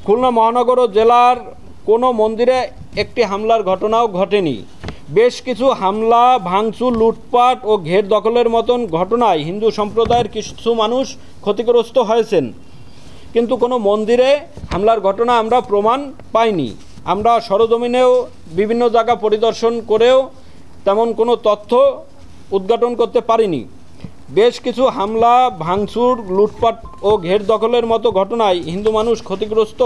খুলনা মহানগর ও জেলার কোনো মন্দিরে একটি হামলার ঘটনাও ঘটেনি। বেশ কিছু হামলা, ভাঙচুর, লুটপাট ও ঘের দখলের মতন ঘটনায় হিন্দু সম্প্রদায়ের কিছু মানুষ ক্ষতিগ্রস্ত হয়েছেন, কিন্তু কোনো মন্দিরে হামলার ঘটনা আমরা প্রমাণ পাইনি। আমরা সরজমিনেও বিভিন্ন জায়গা পরিদর্শন করেও তেমন কোনো তথ্য উদ্ঘাটন করতে পারিনি। বেশ কিছু হামলা, ভাঙচুর, লুটপাট ও ঘের দখলের মতো ঘটনায় হিন্দু মানুষ ক্ষতিগ্রস্ত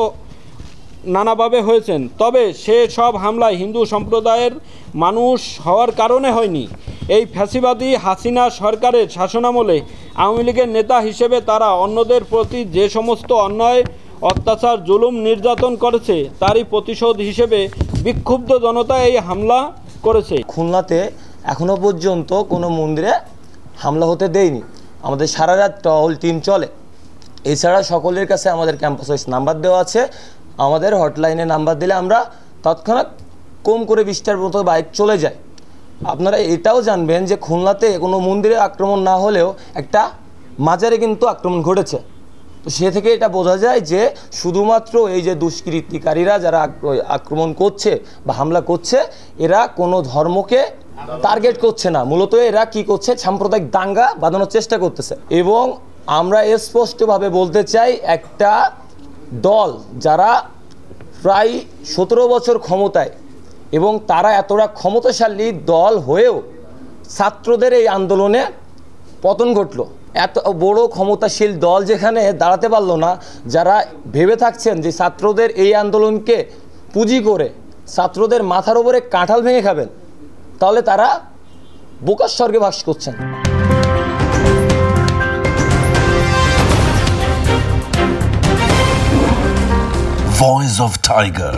নানাভাবে হয়েছেন। তবে সে সব হামলায় হিন্দু সম্প্রদায়ের মানুষ হওয়ার কারণে হয়নি। এই ফ্যাসিবাদী হাসিনা সরকারের শাসনামলে আওয়ামী লীগের নেতা হিসেবে তারা অন্যদের প্রতি যে সমস্ত অন্যায়, অত্যাচার, জুলুম, নির্যাতন করেছে তারই প্রতিশোধ হিসেবে বিক্ষুব্ধ জনতা এই হামলা করেছে। খুলনাতে এখনো পর্যন্ত কোনো মন্দিরে হামলা হতে দেয়নি। আমাদের সারা রাত টহল টিম চলে। এছাড়া সকলের কাছে আমাদের ক্যাম্পাস ওয়াইজ নাম্বার দেওয়া আছে। আমাদের হটলাইনে নাম্বার দিলে আমরা তৎক্ষণাৎ কম করে 20টার মতো বাইক চলে যায়। আপনারা এটাও জানবেন যে খুলনাতে কোনো মন্দিরে আক্রমণ না হলেও একটা মাজারে কিন্তু আক্রমণ ঘটেছে। তো সে থেকে এটা বোঝা যায় যে শুধুমাত্র এই যে দুষ্কৃতিকারীরা যারা আক্রমণ করছে বা হামলা করছে, এরা কোনো ধর্মকে টার্গেট করছে না। মূলত এরা কি করছে, সাম্প্রদায়িক দাঙ্গা বাঁধানোর চেষ্টা করতেছে। এবং আমরা স্পষ্টভাবে বলতে চাই, একটা দল যারা প্রায় 17 বছর ক্ষমতায় এবং তারা এতটা ক্ষমতাশালী দল হয়েও ছাত্রদের এই আন্দোলনে পতন ঘটল। এত বড় ক্ষমতাশীল দল যেখানে দাঁড়াতে পারলো না, যারা ভেবে থাকছেন যে ছাত্রদের এই আন্দোলনকে পুঁজি করে ছাত্রদের মাথার উপরে কাঁঠাল ভেঙে খাবেন, তাহলে তারা বোকার স্বর্গে বাস করছেন। Voice of Tiger.